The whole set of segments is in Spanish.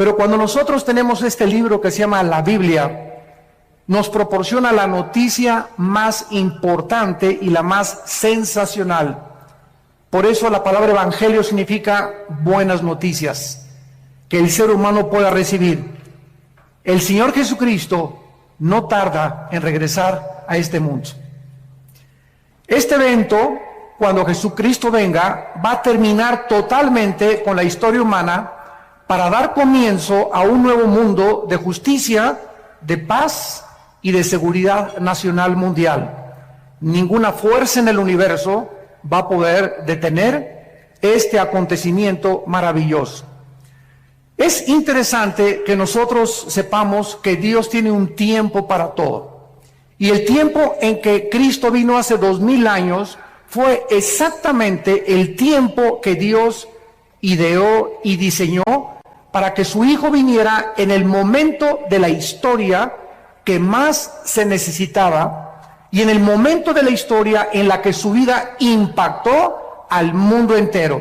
Pero cuando nosotros tenemos este libro que se llama la Biblia, nos proporciona la noticia más importante y la más sensacional. Por eso la palabra evangelio significa buenas noticias que el ser humano pueda recibir. El Señor Jesucristo no tarda en regresar a este mundo. Este evento, cuando Jesucristo venga, va a terminar totalmente con la historia humana para dar comienzo a un nuevo mundo de justicia, de paz y de seguridad nacional mundial. Ninguna fuerza en el universo va a poder detener este acontecimiento maravilloso. Es interesante que nosotros sepamos que Dios tiene un tiempo para todo. Y el tiempo en que Cristo vino hace 2000 años fue exactamente el tiempo que Dios ideó y diseñó para que su Hijo viniera en el momento de la historia que más se necesitaba y en el momento de la historia en la que su vida impactó al mundo entero.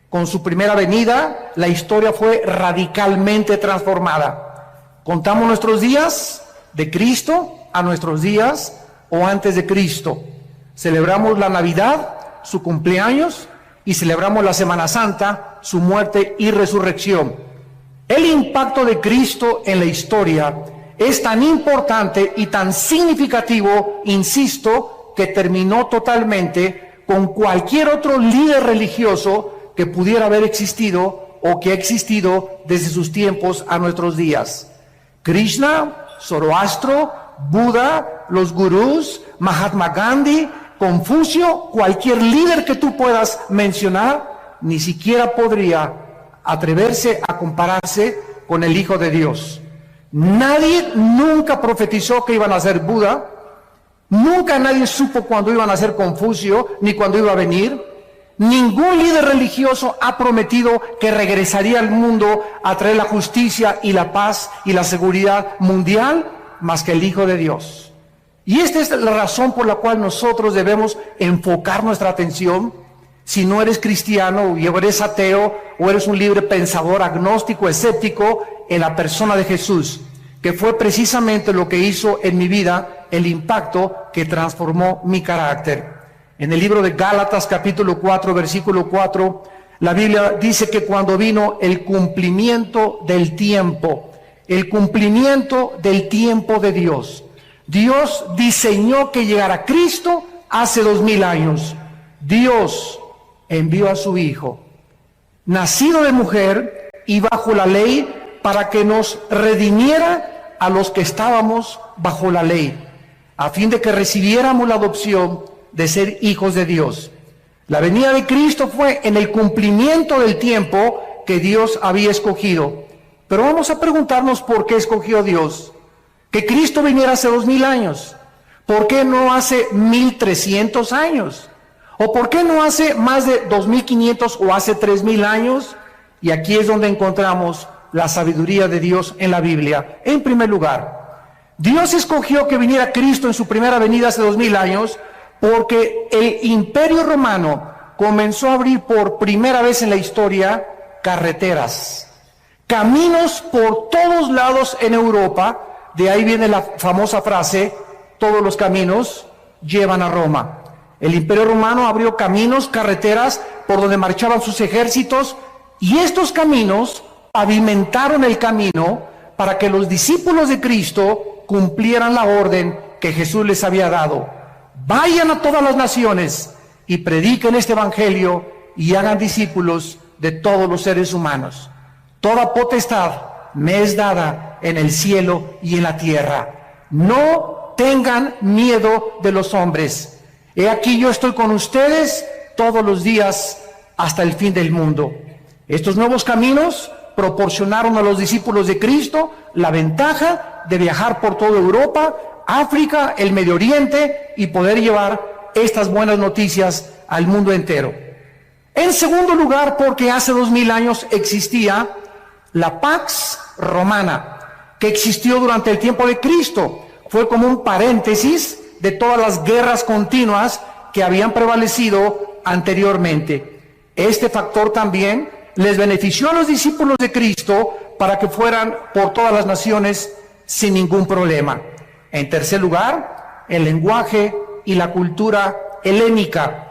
Con su primera venida, la historia fue radicalmente transformada. Contamos nuestros días de Cristo a nuestros días o antes de Cristo. Celebramos la Navidad, su cumpleaños, y celebramos la Semana Santa, su muerte y resurrección. El impacto de Cristo en la historia es tan importante y tan significativo, insisto, que terminó totalmente con cualquier otro líder religioso que pudiera haber existido o que ha existido desde sus tiempos a nuestros días. Krishna, Zoroastro, Buda, los gurús, Mahatma Gandhi, Confucio, cualquier líder que tú puedas mencionar, ni siquiera podría atreverse a compararse con el Hijo de Dios. Nadie nunca profetizó que iban a ser Buda, nunca nadie supo cuándo iban a ser Confucio, ni cuándo iba a venir. Ningún líder religioso ha prometido que regresaría al mundo a traer la justicia y la paz y la seguridad mundial, más que el Hijo de Dios. Y esta es la razón por la cual nosotros debemos enfocar nuestra atención. Si no eres cristiano, o eres ateo, o eres un libre pensador, agnóstico, escéptico, en la persona de Jesús, que fue precisamente lo que hizo en mi vida, el impacto que transformó mi carácter. En el libro de Gálatas, capítulo 4, versículo 4, la Biblia dice que cuando vino el cumplimiento del tiempo de Dios, Dios diseñó que llegara Cristo hace 2000 años. Dios envió a su Hijo, nacido de mujer y bajo la ley, para que nos redimiera a los que estábamos bajo la ley, a fin de que recibiéramos la adopción de ser hijos de Dios. La venida de Cristo fue en el cumplimiento del tiempo que Dios había escogido. Pero vamos a preguntarnos por qué escogió Dios que Cristo viniera hace 2000 años. ¿Por qué no hace 1300 años? ¿O por qué no hace más de 2500 o hace 3000 años? Y aquí es donde encontramos la sabiduría de Dios en la Biblia. En primer lugar, Dios escogió que viniera Cristo en su primera venida hace 2000 años porque el Imperio Romano comenzó a abrir por primera vez en la historia carreteras, caminos por todos lados en Europa. De ahí viene la famosa frase, todos los caminos llevan a Roma. El Imperio Romano abrió caminos, carreteras por donde marchaban sus ejércitos, y estos caminos pavimentaron el camino para que los discípulos de Cristo cumplieran la orden que Jesús les había dado. Vayan a todas las naciones y prediquen este evangelio y hagan discípulos de todos los seres humanos. Toda potestad me es dada en el cielo y en la tierra. No tengan miedo de los hombres. He aquí yo estoy con ustedes todos los días hasta el fin del mundo. Estos nuevos caminos proporcionaron a los discípulos de Cristo la ventaja de viajar por toda Europa, África, el Medio Oriente y poder llevar estas buenas noticias al mundo entero. En segundo lugar, porque hace 2000 años existía la Pax Romana, que existió durante el tiempo de Cristo. Fue como un paréntesis de todas las guerras continuas que habían prevalecido anteriormente. Este factor también les benefició a los discípulos de Cristo para que fueran por todas las naciones sin ningún problema. En tercer lugar, el lenguaje y la cultura helénica.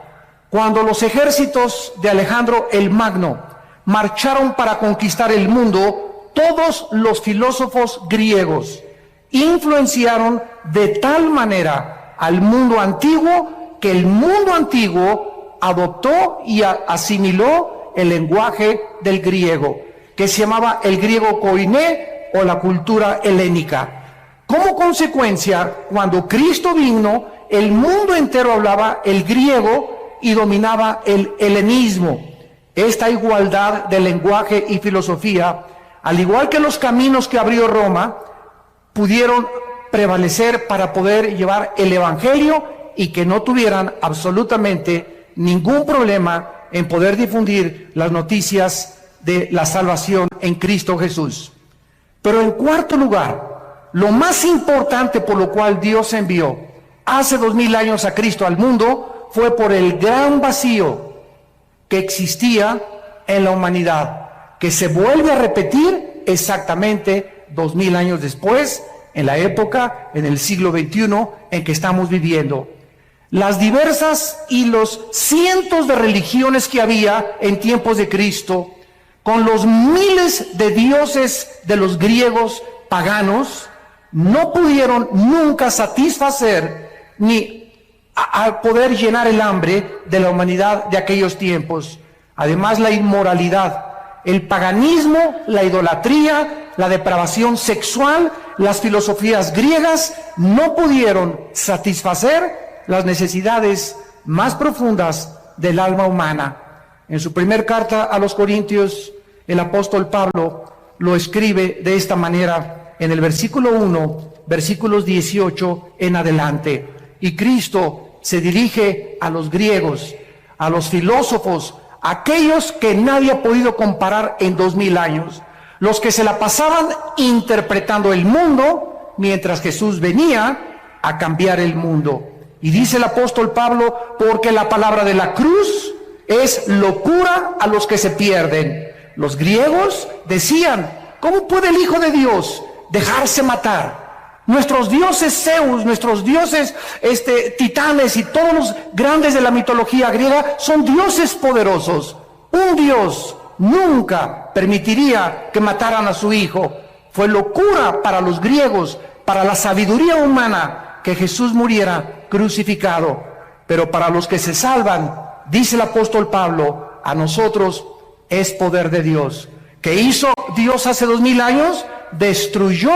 Cuando los ejércitos de Alejandro el Magno marcharon para conquistar el mundo, todos los filósofos griegos influenciaron de tal manera al mundo antiguo que el mundo antiguo adoptó y asimiló el lenguaje del griego, que se llamaba el griego koiné o la cultura helénica. Como consecuencia, cuando Cristo vino, el mundo entero hablaba el griego y dominaba el helenismo. Esta igualdad de lenguaje y filosofía, al igual que los caminos que abrió Roma, pudieron prevalecer para poder llevar el evangelio y que no tuvieran absolutamente ningún problema en poder difundir las noticias de la salvación en Cristo Jesús. Pero en cuarto lugar, lo más importante por lo cual Dios envió hace 2000 años a Cristo al mundo fue por el gran vacío que existía en la humanidad, que se vuelve a repetir exactamente 2000 años después, en la época, en el siglo XXI en que estamos viviendo. Las diversas y los cientos de religiones que había en tiempos de Cristo, con los miles de dioses de los griegos paganos, no pudieron nunca satisfacer ni a poder llenar el hambre de la humanidad de aquellos tiempos. Además, la inmoralidad, el paganismo, la idolatría, la depravación sexual, las filosofías griegas no pudieron satisfacer las necesidades más profundas del alma humana. En su primer carta a los Corintios, el apóstol Pablo lo escribe de esta manera en el versículo 1, versículos 18 en adelante. Y Cristo se dirige a los griegos, a los filósofos, aquellos que nadie ha podido comparar en 2000 años, los que se la pasaban interpretando el mundo, mientras Jesús venía a cambiar el mundo. Y dice el apóstol Pablo, porque la palabra de la cruz es locura a los que se pierden. Los griegos decían, ¿cómo puede el Hijo de Dios dejarse matar? Nuestros dioses Zeus, nuestros dioses titanes y todos los grandes de la mitología griega son dioses poderosos. Un Dios nunca permitiría que mataran a su Hijo. Fue locura para los griegos, para la sabiduría humana, que Jesús muriera crucificado. Pero para los que se salvan, dice el apóstol Pablo, a nosotros es poder de Dios. ¿Qué hizo Dios hace 2000 años? Destruyó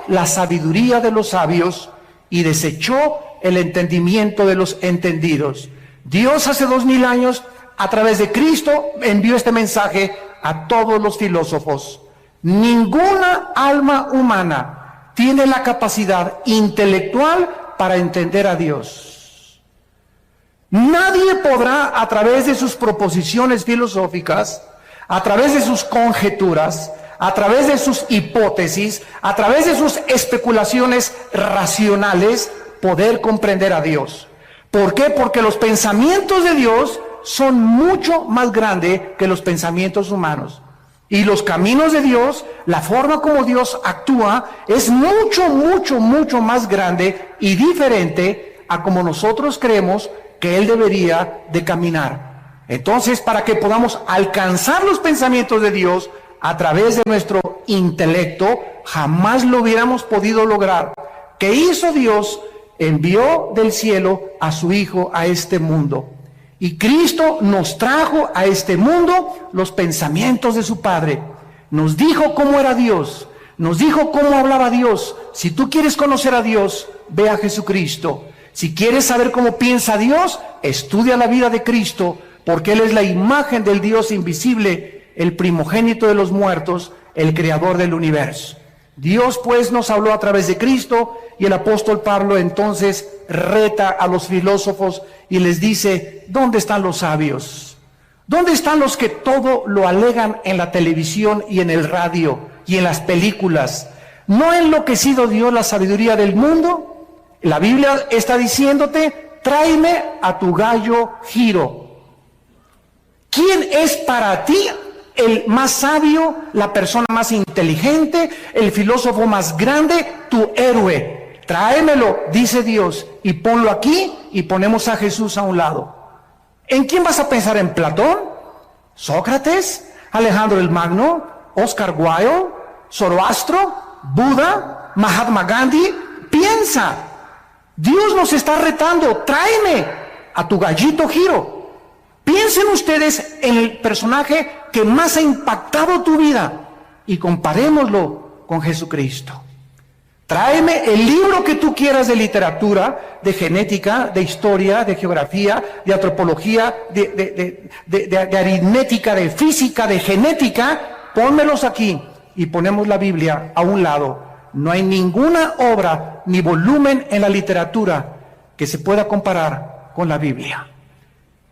la sabiduría de los sabios y desechó el entendimiento de los entendidos. Dios hace 2000 años, a través de Cristo, envió este mensaje a todos los filósofos. Ninguna alma humana tiene la capacidad intelectual para entender a Dios. Nadie podrá, a través de sus proposiciones filosóficas, a través de sus conjeturas, a través de sus hipótesis, a través de sus especulaciones racionales, poder comprender a Dios. ¿Por qué? Porque los pensamientos de Dios son mucho más grandes que los pensamientos humanos. Y los caminos de Dios, la forma como Dios actúa, es mucho, mucho, mucho más grande y diferente a como nosotros creemos que Él debería de caminar. Entonces, para que podamos alcanzar los pensamientos de Dios a través de nuestro intelecto, jamás lo hubiéramos podido lograr. ¿Qué hizo Dios? Envió del cielo a su Hijo a este mundo. Y Cristo nos trajo a este mundo los pensamientos de su Padre. Nos dijo cómo era Dios, nos dijo cómo hablaba Dios. Si tú quieres conocer a Dios, ve a Jesucristo. Si quieres saber cómo piensa Dios, estudia la vida de Cristo, porque Él es la imagen del Dios invisible, el primogénito de los muertos, el creador del universo. Dios pues nos habló a través de Cristo, y el apóstol Pablo entonces reta a los filósofos y les dice, ¿dónde están los sabios? ¿Dónde están los que todo lo alegan en la televisión y en el radio y en las películas? ¿No ha enloquecido Dios la sabiduría del mundo? La Biblia está diciéndote, tráeme a tu gallo Giro. ¿Quién es para ti el más sabio, la persona más inteligente, el filósofo más grande, tu héroe. Tráemelo, dice Dios, y ponlo aquí, y ponemos a Jesús a un lado. ¿En quién vas a pensar? ¿En Platón? ¿Sócrates? ¿Alejandro el Magno? ¿Oscar Wilde? ¿Zoroastro? ¿Buda? ¿Mahatma Gandhi? Piensa. Dios nos está retando. Tráeme a tu gallito Giro. Piensen ustedes en el personaje que más ha impactado tu vida y comparémoslo con Jesucristo. Tráeme el libro que tú quieras de literatura, de genética, de historia, de geografía, de antropología, de aritmética, de física, de genética. Pónmelos aquí y ponemos la Biblia a un lado. No hay ninguna obra ni volumen en la literatura que se pueda comparar con la Biblia.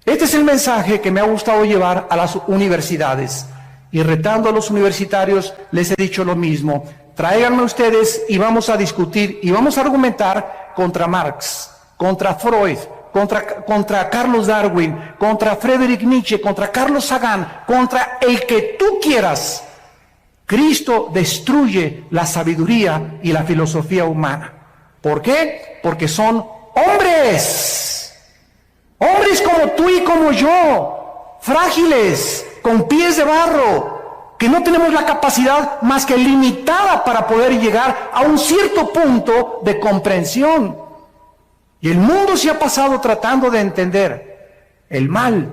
Este es el mensaje que me ha gustado llevar a las universidades. Y retando a los universitarios les he dicho lo mismo. Tráiganme ustedes y vamos a discutir y vamos a argumentar contra Marx, contra Freud, contra Carlos Darwin, contra Friedrich Nietzsche, contra Carlos Sagan, contra el que tú quieras. Cristo destruye la sabiduría y la filosofía humana. ¿Por qué? Porque son hombres. Hombres como tú y como yo, frágiles, con pies de barro, que no tenemos la capacidad más que limitada para poder llegar a un cierto punto de comprensión. Y el mundo se ha pasado tratando de entender el mal,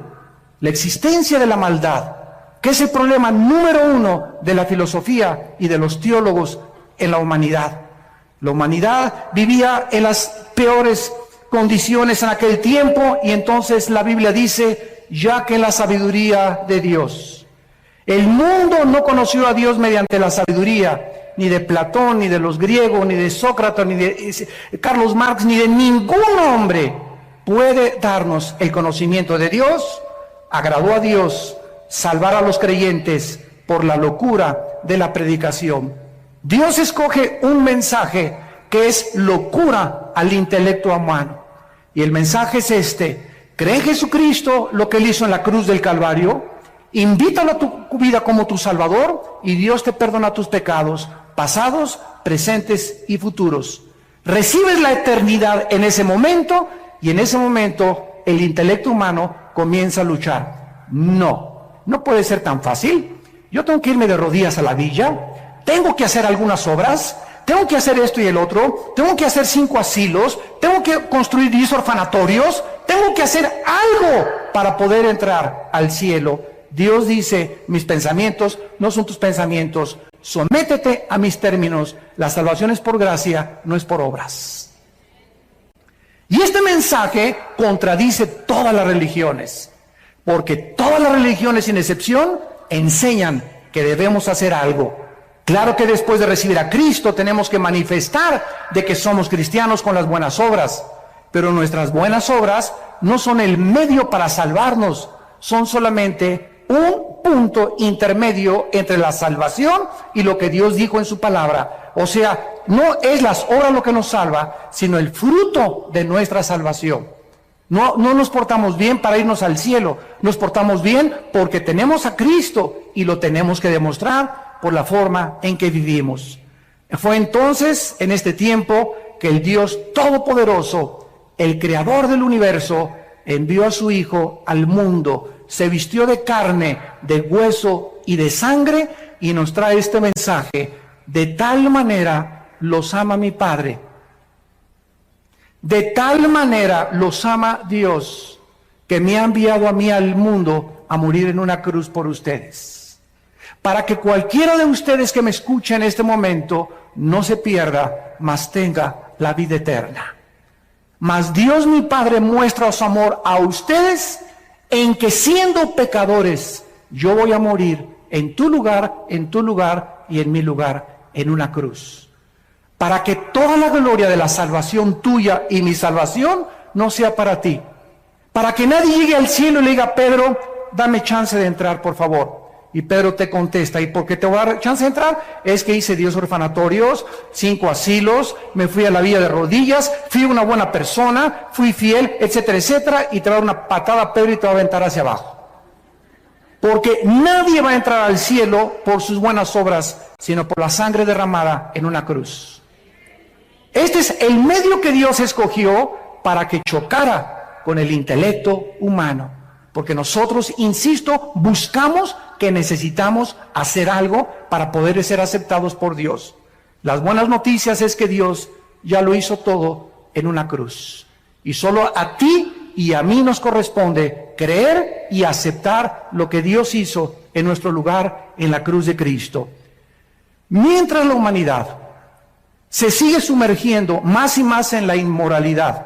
la existencia de la maldad, que es el problema número uno de la filosofía y de los teólogos en la humanidad. La humanidad vivía en las peores condiciones en aquel tiempo y entonces la Biblia dice, ya que la sabiduría de Dios. El mundo no conoció a Dios mediante la sabiduría, ni de Platón, ni de los griegos, ni de Sócrates, ni de Carlos Marx, ni de ningún hombre puede darnos el conocimiento de Dios. Agradó a Dios salvar a los creyentes por la locura de la predicación. Dios escoge un mensaje que es locura al intelecto humano. Y el mensaje es este: cree en Jesucristo, lo que Él hizo en la cruz del Calvario, invítalo a tu vida como tu Salvador y Dios te perdona tus pecados, pasados, presentes y futuros. Recibes la eternidad en ese momento y en ese momento el intelecto humano comienza a luchar. No puede ser tan fácil. Yo tengo que irme de rodillas a la villa, tengo que hacer algunas obras, tengo que hacer esto y el otro, tengo que hacer 5 asilos, tengo que construir 10 orfanatorios, tengo que hacer algo para poder entrar al cielo. Dios dice, mis pensamientos no son tus pensamientos, sométete a mis términos, la salvación es por gracia, no es por obras. Y este mensaje contradice todas las religiones, porque todas las religiones sin excepción enseñan que debemos hacer algo. Claro que después de recibir a Cristo tenemos que manifestar de que somos cristianos con las buenas obras, pero nuestras buenas obras no son el medio para salvarnos, son solamente un punto intermedio entre la salvación y lo que Dios dijo en su palabra. O sea, no es las obras lo que nos salva, sino el fruto de nuestra salvación. No nos portamos bien para irnos al cielo, nos portamos bien porque tenemos a Cristo y lo tenemos que demostrar por la forma en que vivimos. Fue entonces, en este tiempo, que el Dios Todopoderoso, el Creador del universo, envió a su Hijo al mundo, se vistió de carne, de hueso y de sangre y nos trae este mensaje: de tal manera los ama mi Padre, de tal manera los ama Dios, que me ha enviado a mí al mundo a morir en una cruz por ustedes, para que cualquiera de ustedes que me escuche en este momento no se pierda, mas tenga la vida eterna. Mas Dios mi Padre muestra su amor a ustedes en que siendo pecadores, yo voy a morir en tu lugar y en mi lugar, en una cruz. Para que toda la gloria de la salvación tuya y mi salvación no sea para ti. Para que nadie llegue al cielo y le diga: Pedro, dame chance de entrar, por favor. Y Pedro te contesta: ¿y por qué te voy a dar chance de entrar? Es que hice 10 orfanatorios, 5 asilos, me fui a la villa de rodillas, fui una buena persona, fui fiel, etcétera, etcétera, y te va a dar una patada a Pedro y te va a aventar hacia abajo. porque nadie va a entrar al cielo por sus buenas obras, sino por la sangre derramada en una cruz. Este es el medio que Dios escogió para que chocara con el intelecto humano, porque nosotros, insisto, buscamos que necesitamos hacer algo para poder ser aceptados por Dios. Las buenas noticias es que Dios ya lo hizo todo en una cruz, y solo a ti y a mí nos corresponde creer y aceptar lo que Dios hizo en nuestro lugar en la cruz de Cristo. Mientras la humanidad se sigue sumergiendo más y más en la inmoralidad,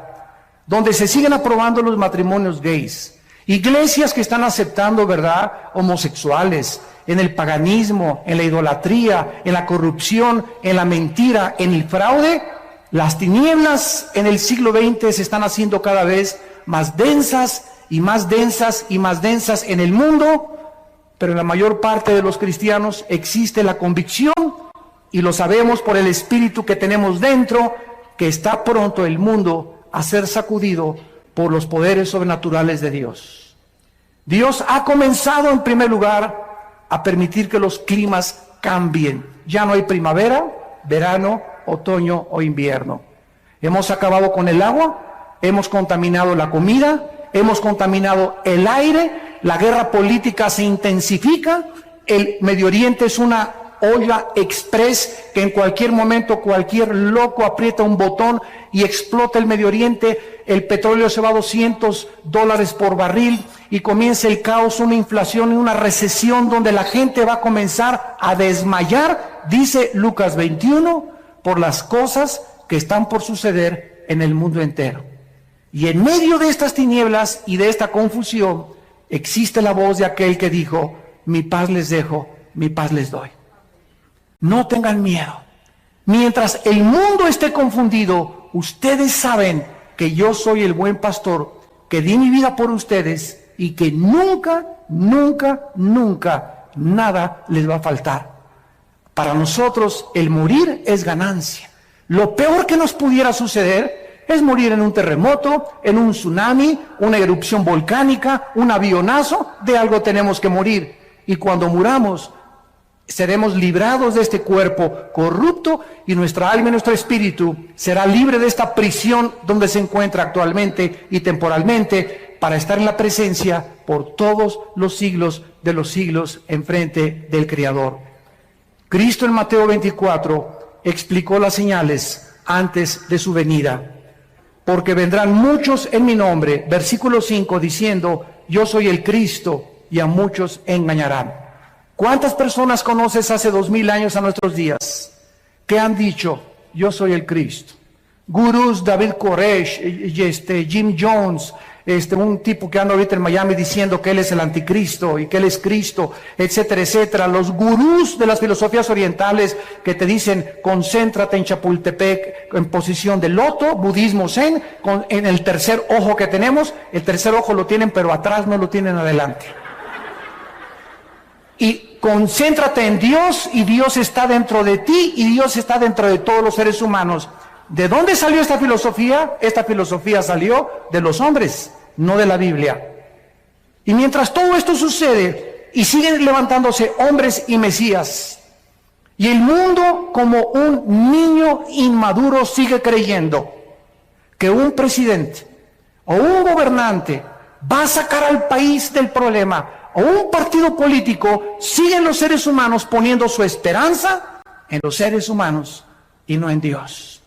donde se siguen aprobando los matrimonios gays, iglesias que están aceptando, ¿verdad?, homosexuales, en el paganismo, en la idolatría, en la corrupción, en la mentira, en el fraude, las tinieblas en el siglo XX se están haciendo cada vez más densas y más densas y más densas en el mundo, pero en la mayor parte de los cristianos existe la convicción, y lo sabemos por el espíritu que tenemos dentro, que está pronto el mundo a ser sacudido por los poderes sobrenaturales de Dios. Dios ha comenzado en primer lugar a permitir que los climas cambien. Ya no hay primavera, verano, otoño o invierno. Hemos acabado con el agua, hemos contaminado la comida, hemos contaminado el aire, la guerra política se intensifica, el Medio Oriente es una olla express que en cualquier momento cualquier loco aprieta un botón y explota el Medio Oriente, el petróleo se va a $200 por barril y comienza el caos, una inflación y una recesión donde la gente va a comenzar a desmayar, dice Lucas 21, por las cosas que están por suceder en el mundo entero. Y en medio de estas tinieblas y de esta confusión existe la voz de aquel que dijo: mi paz les dejo, mi paz les doy. No tengan miedo. Mientras el mundo esté confundido, ustedes saben que yo soy el buen pastor, que di mi vida por ustedes y que nunca, nunca, nunca nada les va a faltar. Para nosotros el morir es ganancia. Lo peor que nos pudiera suceder es morir en un terremoto, en un tsunami, una erupción volcánica, un avionazo. De algo tenemos que morir. Y cuando muramos, seremos librados de este cuerpo corrupto y nuestra alma y nuestro espíritu será libre de esta prisión donde se encuentra actualmente y temporalmente, para estar en la presencia por todos los siglos de los siglos en frente del Creador. Cristo en Mateo 24 explicó las señales antes de su venida. Porque vendrán muchos en mi nombre, versículo 5, diciendo: yo soy el Cristo, y a muchos engañarán. ¿Cuántas personas conoces hace 2000 años a nuestros días que han dicho: yo soy el Cristo? Gurús, David Koresh, Jim Jones, un tipo que anda ahorita en Miami diciendo que él es el anticristo y que él es Cristo, etcétera, etcétera. Los gurús de las filosofías orientales que te dicen: concéntrate en Chapultepec en posición de loto, budismo zen, en el tercer ojo que tenemos. El tercer ojo lo tienen, pero atrás no lo tienen adelante. Y concéntrate en Dios, y Dios está dentro de ti, y Dios está dentro de todos los seres humanos. ¿De dónde salió esta filosofía? Esta filosofía salió de los hombres, no de la Biblia. Y mientras todo esto sucede, y siguen levantándose hombres y mesías, y el mundo como un niño inmaduro sigue creyendo que un presidente o un gobernante va a sacar al país del problema, o un partido político, siguen los seres humanos poniendo su esperanza en los seres humanos y no en Dios.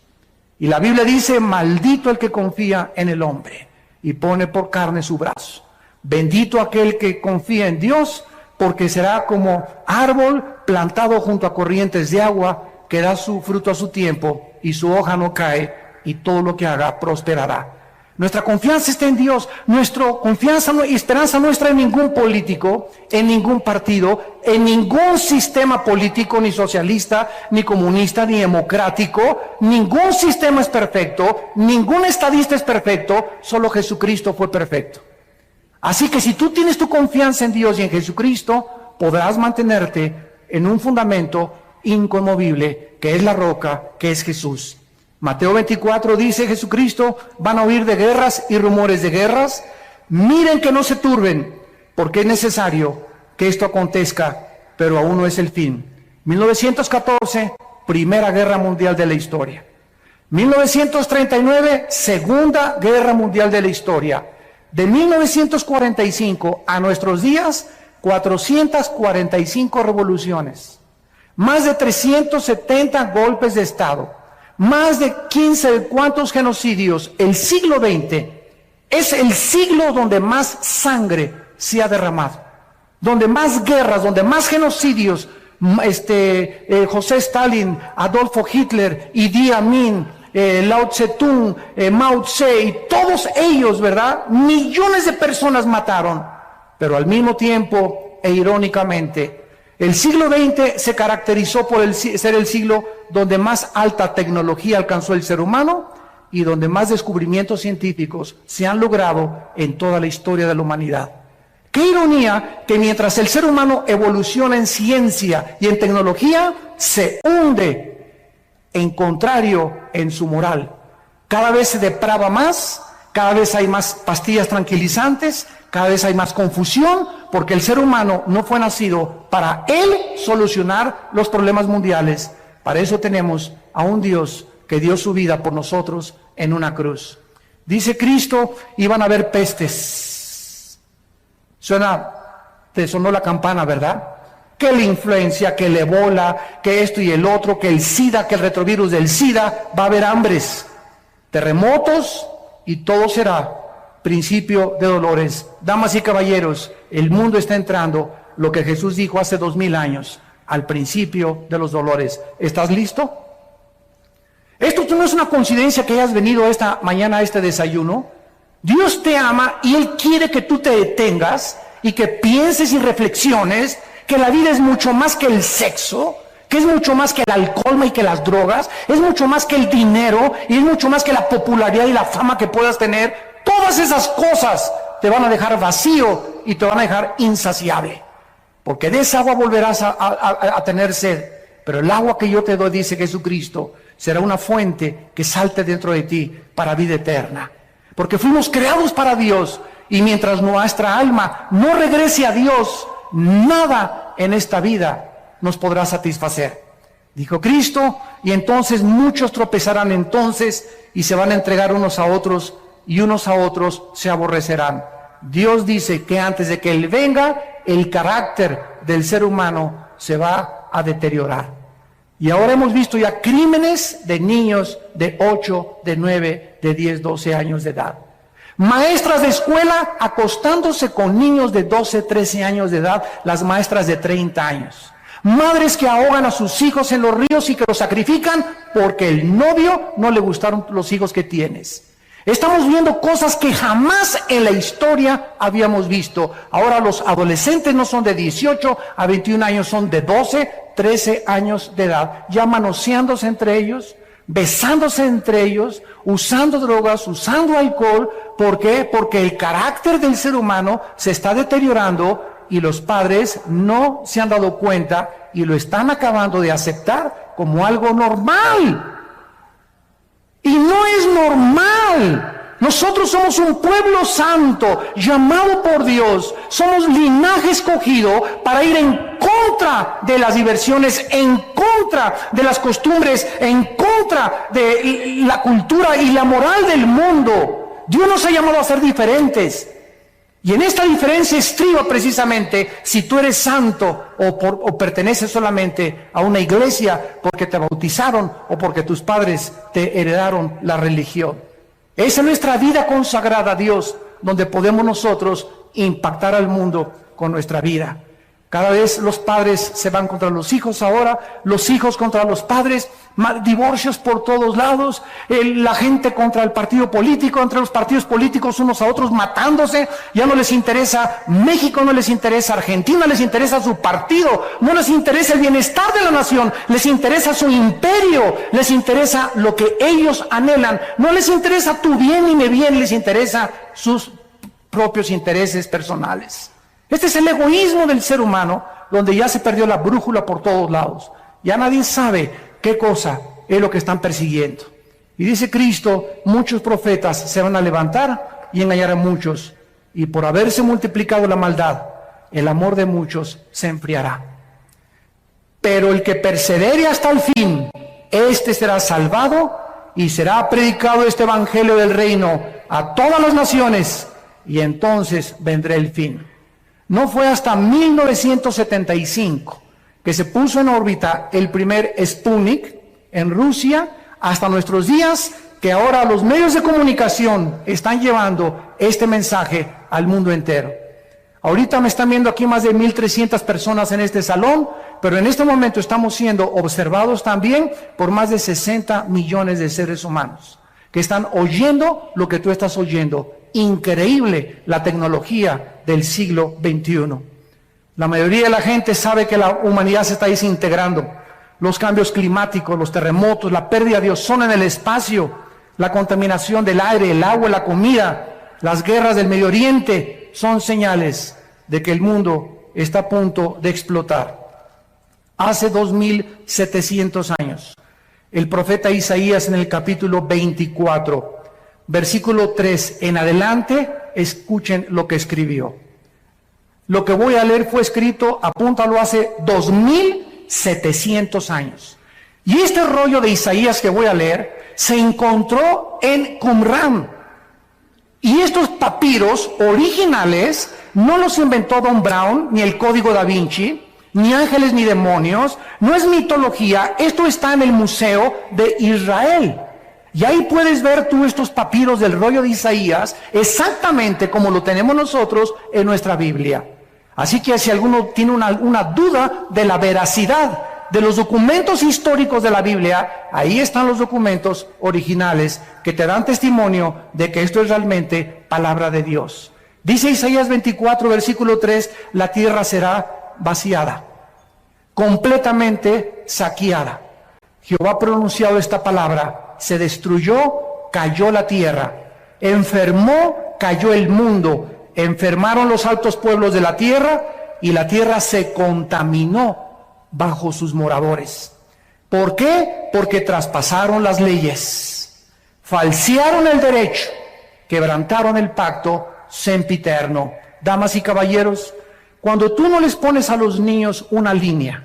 Y la Biblia dice: maldito el que confía en el hombre y pone por carne su brazo. Bendito aquel que confía en Dios, porque será como árbol plantado junto a corrientes de agua, que da su fruto a su tiempo y su hoja no cae, y todo lo que haga prosperará. Nuestra confianza está en Dios. Nuestra confianza y esperanza no está en ningún político, en ningún partido, en ningún sistema político, ni socialista, ni comunista, ni democrático. Ningún sistema es perfecto, ningún estadista es perfecto, solo Jesucristo fue perfecto. Así que si tú tienes tu confianza en Dios y en Jesucristo, podrás mantenerte en un fundamento inconmovible, que es la roca, que es Jesús. Mateo 24 dice Jesucristo: van a oír de guerras y rumores de guerras. Miren que no se turben, porque es necesario que esto acontezca, pero aún no es el fin. 1914, Primera Guerra Mundial de la historia. 1939, Segunda Guerra Mundial de la historia. De 1945 a nuestros días, 445 revoluciones, más de 370 golpes de Estado, más de 15 de cuantos genocidios. El siglo XX es el siglo donde más sangre se ha derramado, donde más guerras, donde más genocidios. José Stalin, Adolfo Hitler, Idi Amin, Lao Tse-tung, Mao Tse, y todos ellos, ¿verdad? Millones de personas mataron, pero al mismo tiempo, e irónicamente, el siglo XX se caracterizó por ser el siglo donde más alta tecnología alcanzó el ser humano y donde más descubrimientos científicos se han logrado en toda la historia de la humanidad. Qué ironía que mientras el ser humano evoluciona en ciencia y en tecnología, se hunde en contrario en su moral. Cada vez se deprava más, cada vez hay más pastillas tranquilizantes, cada vez hay más confusión, porque el ser humano no fue nacido para él solucionar los problemas mundiales. Para eso tenemos a un Dios que dio su vida por nosotros en una cruz. Dice Cristo, iban a haber pestes. Te sonó la campana, ¿verdad? Que la influencia, que el ébola, que esto y el otro, que el SIDA, que el retrovirus del SIDA, va a haber hambres, terremotos y todo será principio de dolores. Damas y caballeros, el mundo está entrando, lo que Jesús dijo hace 2000 años, al principio de los dolores. ¿Estás listo? Esto no es una coincidencia que hayas venido esta mañana a este desayuno. Dios te ama y Él quiere que tú te detengas y que pienses y reflexiones que la vida es mucho más que el sexo, que es mucho más que el alcohol y que las drogas, es mucho más que el dinero y es mucho más que la popularidad y la fama que puedas tener. Todas esas cosas te van a dejar vacío y te van a dejar insaciable, porque de esa agua volverás a tener sed, pero el agua que yo te doy, dice Jesucristo, será una fuente que salte dentro de ti para vida eterna. Porque fuimos creados para Dios, y mientras nuestra alma no regrese a Dios, nada en esta vida nos podrá satisfacer. Dijo Cristo, y entonces muchos tropezarán entonces y se van a entregar unos a otros, y unos a otros se aborrecerán. Dios dice que antes de que Él venga, el carácter del ser humano se va a deteriorar. Y ahora hemos visto ya crímenes de niños de 8, de 9, de 10, 12 años de edad. Maestras de escuela acostándose con niños de 12, 13 años de edad, las maestras de 30 años. Madres que ahogan a sus hijos en los ríos y que los sacrifican porque el novio no le gustaron los hijos que tienes. Estamos viendo cosas que jamás en la historia habíamos visto. Ahora los adolescentes no son de 18 a 21 años, son de 12, 13 años de edad, ya manoseándose entre ellos, besándose entre ellos, usando drogas, usando alcohol. ¿Por qué? Porque el carácter del ser humano se está deteriorando y los padres no se han dado cuenta y lo están acabando de aceptar como algo normal. Y no es normal. Nosotros somos un pueblo santo, llamado por Dios. Somos linaje escogido para ir en contra de las diversiones, en contra de las costumbres, en contra de la cultura y la moral del mundo. Dios nos ha llamado a ser diferentes. Y en esta diferencia estriba precisamente si tú eres santo o perteneces solamente a una iglesia porque te bautizaron o porque tus padres te heredaron la religión. Esa es nuestra vida consagrada a Dios, donde podemos nosotros impactar al mundo con nuestra vida. Cada vez los padres se van contra los hijos ahora, los hijos contra los padres, divorcios por todos lados, la gente contra el partido político, entre los partidos políticos unos a otros matándose. Ya no les interesa México, no les interesa Argentina, les interesa su partido, no les interesa el bienestar de la nación, les interesa su imperio, les interesa lo que ellos anhelan, no les interesa tu bien ni mi bien, les interesa sus propios intereses personales. Este es el egoísmo del ser humano, donde ya se perdió la brújula por todos lados. Ya nadie sabe qué cosa es lo que están persiguiendo. Y dice Cristo, muchos profetas se van a levantar y engañar a muchos. Y por haberse multiplicado la maldad, el amor de muchos se enfriará. Pero el que persevere hasta el fin, este será salvado, y será predicado este evangelio del reino a todas las naciones, y entonces vendrá el fin. No fue hasta 1975 que se puso en órbita el primer Sputnik en Rusia, hasta nuestros días, que ahora los medios de comunicación están llevando este mensaje al mundo entero. Ahorita me están viendo aquí más de 1,300 personas en este salón, pero en este momento estamos siendo observados también por más de 60 millones de seres humanos que están oyendo lo que tú estás oyendo. Increíble la tecnología del siglo XXI. La mayoría de la gente sabe que la humanidad se está desintegrando. Los cambios climáticos, los terremotos, la pérdida de ozono en el espacio, la contaminación del aire, el agua, la comida, las guerras del Medio Oriente son señales de que el mundo está a punto de explotar. Hace 2,700 años, el profeta Isaías en el capítulo 24, versículo 3 en adelante, escuchen lo que escribió. Lo que voy a leer fue escrito, apúntalo, hace 2,700 años. Y este rollo de Isaías que voy a leer se encontró en Qumran. Y estos papiros originales no los inventó Don Brown, ni el Código Da Vinci, ni ángeles ni demonios, no es mitología, esto está en el Museo de Israel. Y ahí puedes ver tú estos papiros del rollo de Isaías, exactamente como lo tenemos nosotros en nuestra Biblia. Así que si alguno tiene una duda de la veracidad de los documentos históricos de la Biblia, ahí están los documentos originales que te dan testimonio de que esto es realmente palabra de Dios. Dice Isaías 24, versículo 3, la tierra será vaciada, completamente saqueada. Jehová ha pronunciado esta palabra, se destruyó, cayó la tierra, enfermó, cayó el mundo, enfermaron los altos pueblos de la tierra, y la tierra se contaminó bajo sus moradores. ¿Por qué? Porque traspasaron las leyes, falsearon el derecho, quebrantaron el pacto sempiterno. Damas y caballeros, cuando tú no les pones a los niños una línea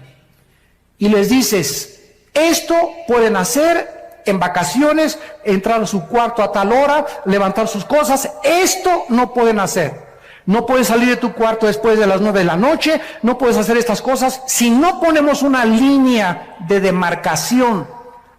y les dices, esto pueden hacer en vacaciones, entrar a su cuarto a tal hora, levantar sus cosas, esto no pueden hacer. No puedes salir de tu cuarto después de las 9 de la noche, no puedes hacer estas cosas. Si no ponemos una línea de demarcación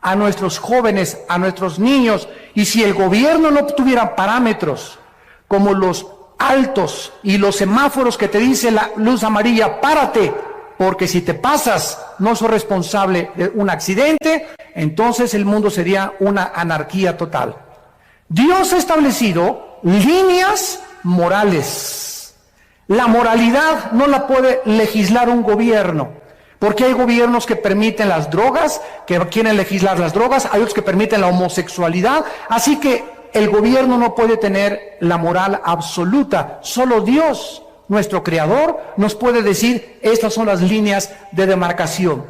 a nuestros jóvenes, a nuestros niños, y si el gobierno no tuviera parámetros como los altos y los semáforos que te dice la luz amarilla, párate, porque si te pasas no sos responsable de un accidente, entonces el mundo sería una anarquía total. Dios ha establecido líneas morales. La moralidad no la puede legislar un gobierno, porque hay gobiernos que permiten las drogas, que quieren legislar las drogas, hay otros que permiten la homosexualidad, así que el gobierno no puede tener la moral absoluta. Solo Dios, nuestro Creador, nos puede decir, estas son las líneas de demarcación.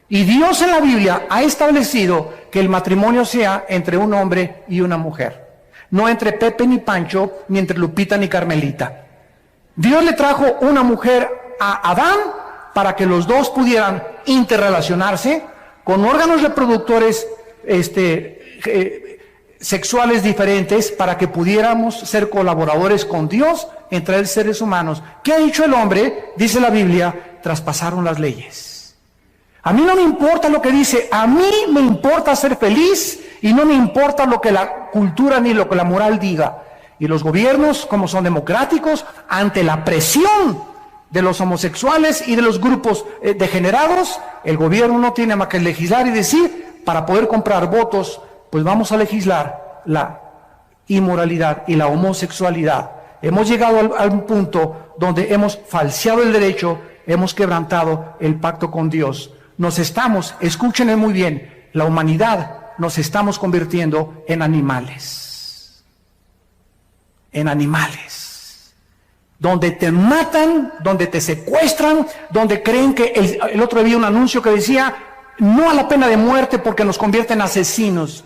Y Dios en la Biblia ha establecido que el matrimonio sea entre un hombre y una mujer. No entre Pepe ni Pancho, ni entre Lupita ni Carmelita. Dios le trajo una mujer a Adán para que los dos pudieran interrelacionarse con órganos reproductores sexuales diferentes, para que pudiéramos ser colaboradores con Dios entre los seres humanos. ¿Qué ha dicho el hombre? Dice la Biblia, traspasaron las leyes. A mí no me importa lo que dice, a mí me importa ser feliz y no me importa lo que la cultura ni lo que la moral diga. Y los gobiernos, como son democráticos, ante la presión de los homosexuales y de los grupos degenerados, el gobierno no tiene más que legislar y decir, para poder comprar votos, pues vamos a legislar la inmoralidad y la homosexualidad. Hemos llegado a un punto donde hemos falseado el derecho, hemos quebrantado el pacto con Dios. Nos estamos, escúchenme muy bien, la humanidad nos estamos convirtiendo en animales. En animales. Donde te matan, donde te secuestran, donde creen que el otro día vi un anuncio que decía, no a la pena de muerte porque nos convierte en asesinos.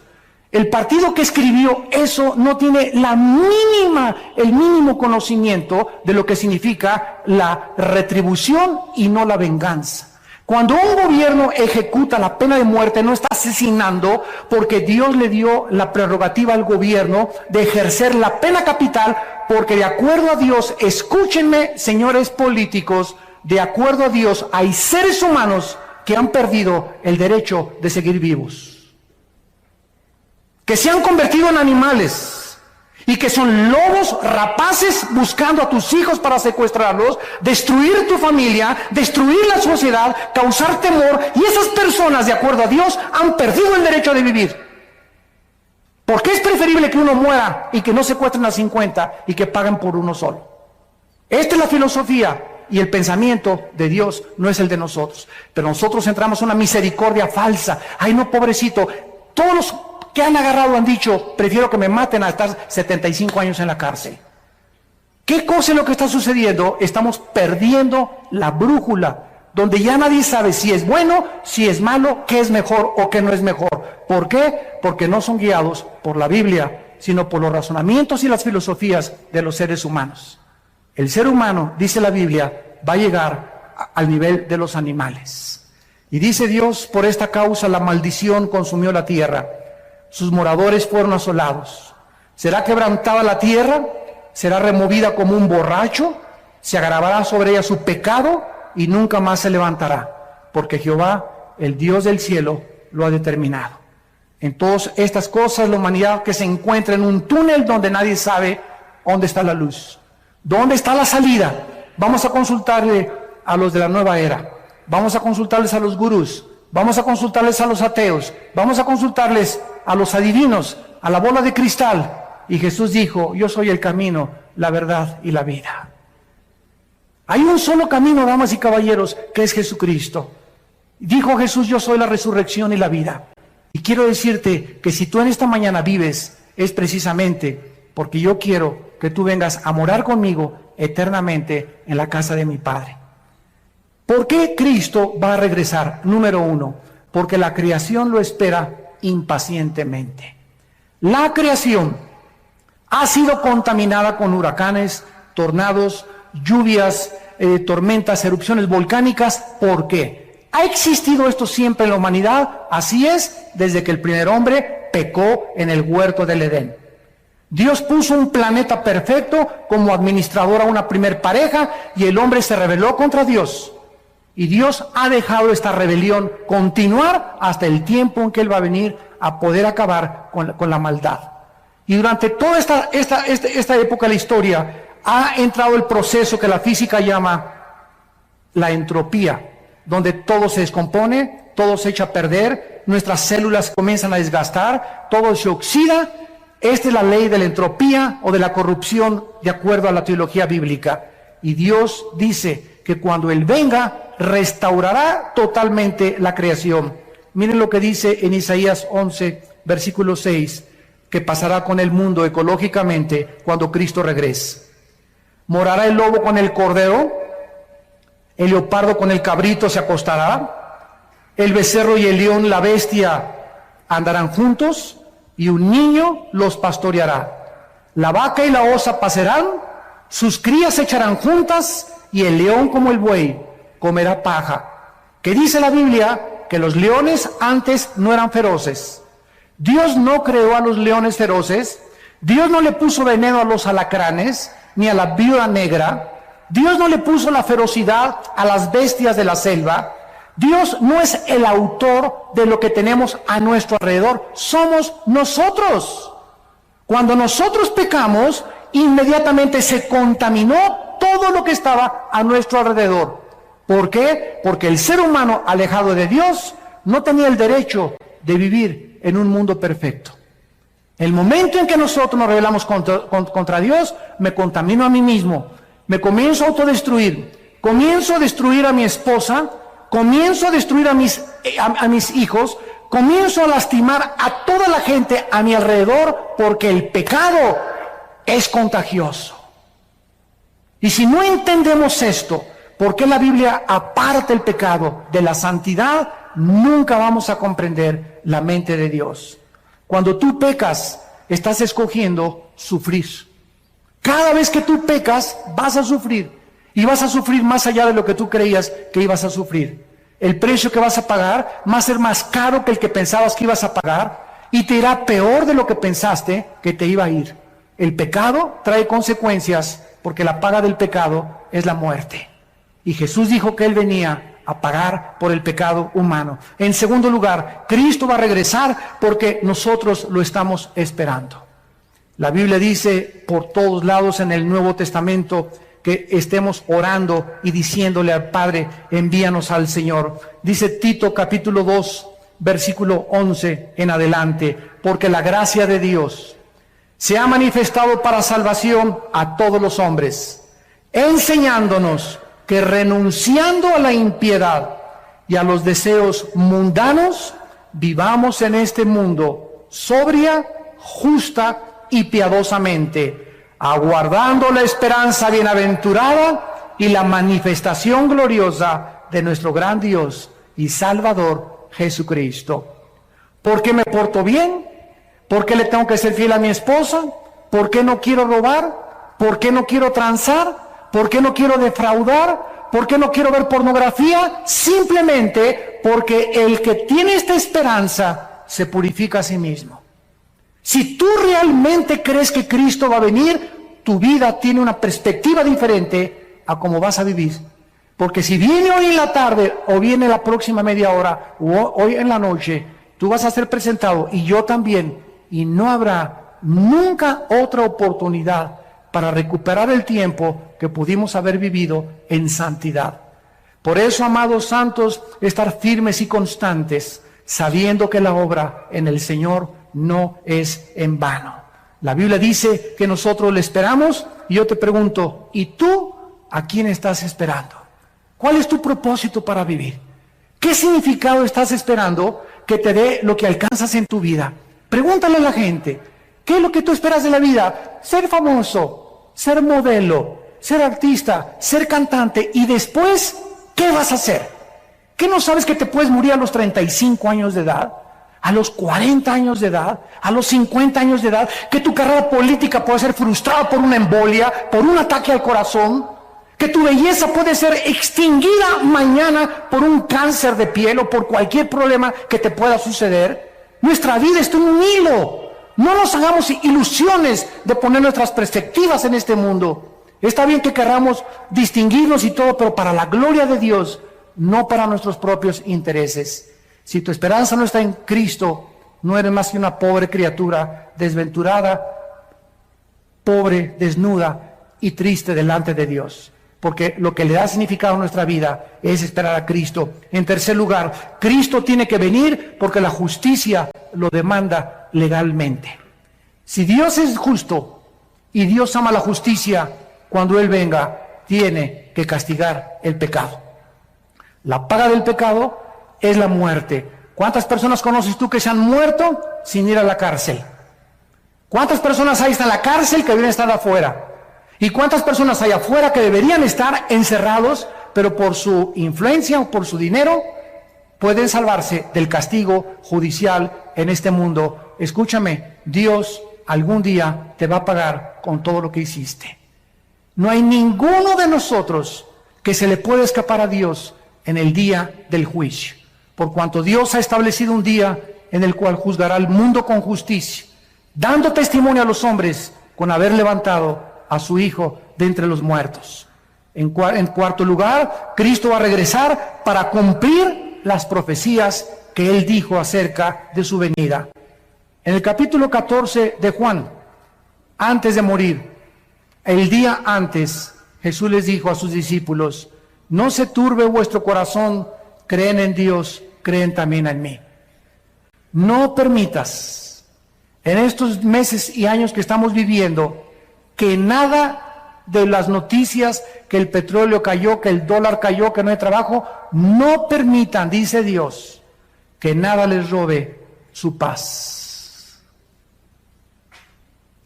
El partido que escribió eso no tiene el mínimo conocimiento de lo que significa la retribución y no la venganza. Cuando un gobierno ejecuta la pena de muerte, no está asesinando, porque Dios le dio la prerrogativa al gobierno de ejercer la pena capital, porque de acuerdo a Dios, escúchenme, señores políticos, de acuerdo a Dios hay seres humanos que han perdido el derecho de seguir vivos, que se han convertido en animales y que son lobos rapaces buscando a tus hijos para secuestrarlos, destruir tu familia, destruir la sociedad, causar temor, y esas personas, de acuerdo a Dios, han perdido el derecho de vivir. Porque es preferible que uno muera y que no secuestren a 50 y que paguen por uno solo. Esta es la filosofía y el pensamiento de Dios, no es el de nosotros. Pero nosotros entramos en una misericordia falsa. Ay, no, pobrecito. Todos los que han agarrado han dicho, prefiero que me maten a estar 75 años en la cárcel. ¿Qué cosa es lo que está sucediendo? Estamos perdiendo la brújula, donde ya nadie sabe si es bueno, si es malo, qué es mejor o qué no es mejor. ¿Por qué? Porque no son guiados por la Biblia, sino por los razonamientos y las filosofías de los seres humanos. El ser humano, dice la Biblia, va a llegar al nivel de los animales. Y dice Dios, por esta causa la maldición consumió la tierra. Sus moradores fueron asolados. ¿Será quebrantada la tierra? ¿Será removida como un borracho? ¿Se agravará sobre ella su pecado? Y nunca más se levantará, porque Jehová, el Dios del cielo, lo ha determinado. En todas estas cosas, la humanidad que se encuentra en un túnel donde nadie sabe dónde está la luz, dónde está la salida. Vamos a consultarle a los de la nueva era, vamos a consultarles a los gurús, vamos a consultarles a los ateos, vamos a consultarles a los adivinos, a la bola de cristal. Y Jesús dijo, yo soy el camino, la verdad y la vida. Hay un solo camino, damas y caballeros, que es Jesucristo. Dijo Jesús, yo soy la resurrección y la vida. Y quiero decirte que si tú en esta mañana vives, es precisamente porque yo quiero que tú vengas a morar conmigo eternamente en la casa de mi Padre. ¿Por qué Cristo va a regresar? Número uno, porque la creación lo espera impacientemente. La creación ha sido contaminada con huracanes, tornados, lluvias, tormentas, erupciones volcánicas. ¿Por qué? ¿Ha existido esto siempre en la humanidad? Así es, desde que el primer hombre pecó en el huerto del Edén. Dios puso un planeta perfecto como administrador a una primer pareja y el hombre se rebeló contra Dios. Y Dios ha dejado esta rebelión continuar hasta el tiempo en que Él va a venir a poder acabar con la maldad. Y durante toda esta época de la historia ha entrado el proceso que la física llama la entropía, donde todo se descompone, todo se echa a perder, nuestras células comienzan a desgastar, todo se oxida. Esta es la ley de la entropía o de la corrupción de acuerdo a la teología bíblica. Y Dios dice que cuando Él venga, restaurará totalmente la creación. Miren lo que dice en Isaías 11, versículo 6, que pasará con el mundo ecológicamente cuando Cristo regrese. Morará el lobo con el cordero, el leopardo con el cabrito se acostará, el becerro y el león, la bestia, andarán juntos, y un niño los pastoreará. La vaca y la osa pasarán, sus crías se echarán juntas, y el león como el buey comerá paja. ¿Qué dice la Biblia? Que los leones antes no eran feroces. Dios no creó a los leones feroces, Dios no le puso veneno a los alacranes, ni a la viuda negra, Dios no le puso la ferocidad a las bestias de la selva. Dios no es el autor de lo que tenemos a nuestro alrededor, somos nosotros. Cuando nosotros pecamos, inmediatamente se contaminó todo lo que estaba a nuestro alrededor. ¿Por qué? Porque el ser humano alejado de Dios no tenía el derecho de vivir en un mundo perfecto. El momento en que nosotros nos rebelamos contra Dios, me contamino a mí mismo, me comienzo a autodestruir, comienzo a destruir a mi esposa, comienzo a destruir a mis hijos, comienzo a lastimar a toda la gente a mi alrededor, porque el pecado es contagioso. Y si no entendemos esto, ¿por qué la Biblia aparta el pecado de la santidad? Nunca vamos a comprender la mente de Dios. Cuando tú pecas, estás escogiendo sufrir. Cada vez que tú pecas, vas a sufrir. Y vas a sufrir más allá de lo que tú creías que ibas a sufrir. El precio que vas a pagar va a ser más caro que el que pensabas que ibas a pagar. Y te irá peor de lo que pensaste que te iba a ir. El pecado trae consecuencias, porque la paga del pecado es la muerte. Y Jesús dijo que Él venía a pagar por el pecado humano. En segundo lugar, Cristo va a regresar porque nosotros lo estamos esperando. La Biblia dice por todos lados en el Nuevo Testamento que estemos orando y diciéndole al Padre, envíanos al Señor. Dice Tito capítulo 2, versículo 11 en adelante, porque la gracia de Dios se ha manifestado para salvación a todos los hombres, enseñándonos que renunciando a la impiedad y a los deseos mundanos, vivamos en este mundo sobria, justa y piadosamente, aguardando la esperanza bienaventurada y la manifestación gloriosa de nuestro gran Dios y Salvador Jesucristo. ¿Por qué me porto bien? ¿Por qué le tengo que ser fiel a mi esposa? ¿Por qué no quiero robar? ¿Por qué no quiero transar? ¿Por qué no quiero defraudar? ¿Por qué no quiero ver pornografía? Simplemente porque el que tiene esta esperanza se purifica a sí mismo. Si tú realmente crees que Cristo va a venir, tu vida tiene una perspectiva diferente a cómo vas a vivir. Porque si viene hoy en la tarde o viene la próxima media hora o hoy en la noche, tú vas a ser presentado y yo también, y no habrá nunca otra oportunidad para recuperar el tiempo que pudimos haber vivido en santidad. Por eso, amados santos, estar firmes y constantes, sabiendo que la obra en el Señor no es en vano. La Biblia dice que nosotros le esperamos, y yo te pregunto, ¿y tú a quién estás esperando? ¿Cuál es tu propósito para vivir? ¿Qué significado estás esperando que te dé lo que alcanzas en tu vida? Pregúntale a la gente, ¿qué es lo que tú esperas de la vida? Ser famoso, ser modelo, ser artista, ser cantante, y después, ¿qué vas a hacer? ¿Qué no sabes que te puedes morir a los 35 años de edad? ¿A los 40 años de edad? ¿A los 50 años de edad? ¿Que tu carrera política puede ser frustrada por una embolia, por un ataque al corazón? ¿Que tu belleza puede ser extinguida mañana por un cáncer de piel o por cualquier problema que te pueda suceder? Nuestra vida está en un hilo. No nos hagamos ilusiones de poner nuestras perspectivas en este mundo. Está bien que queramos distinguirnos y todo, pero para la gloria de Dios, no para nuestros propios intereses. Si tu esperanza no está en Cristo, no eres más que una pobre criatura, desventurada, pobre, desnuda y triste delante de Dios. Porque lo que le da significado a nuestra vida es esperar a Cristo. En tercer lugar, Cristo tiene que venir porque la justicia lo demanda legalmente. Si Dios es justo y Dios ama la justicia, cuando Él venga, tiene que castigar el pecado. La paga del pecado es la muerte. ¿Cuántas personas conoces tú que se han muerto sin ir a la cárcel? ¿Cuántas personas hay en la cárcel que deben estar afuera? ¿Y cuántas personas hay afuera que deberían estar encerrados, pero por su influencia o por su dinero pueden salvarse del castigo judicial en este mundo? Escúchame, Dios algún día te va a pagar con todo lo que hiciste. No hay ninguno de nosotros que se le pueda escapar a Dios en el día del juicio, por cuanto Dios ha establecido un día en el cual juzgará al mundo con justicia, dando testimonio a los hombres con haber levantado a su Hijo de entre los muertos. En cuarto lugar, Cristo va a regresar para cumplir las profecías que Él dijo acerca de su venida. En el capítulo 14 de Juan, antes de morir, el día antes, Jesús les dijo a sus discípulos: no se turbe vuestro corazón, creen en Dios, creen también en mí. No permitas en estos meses y años que estamos viviendo que nada de las noticias, que el petróleo cayó, que el dólar cayó, que no hay trabajo, no permitan, dice Dios, que nada les robe su paz.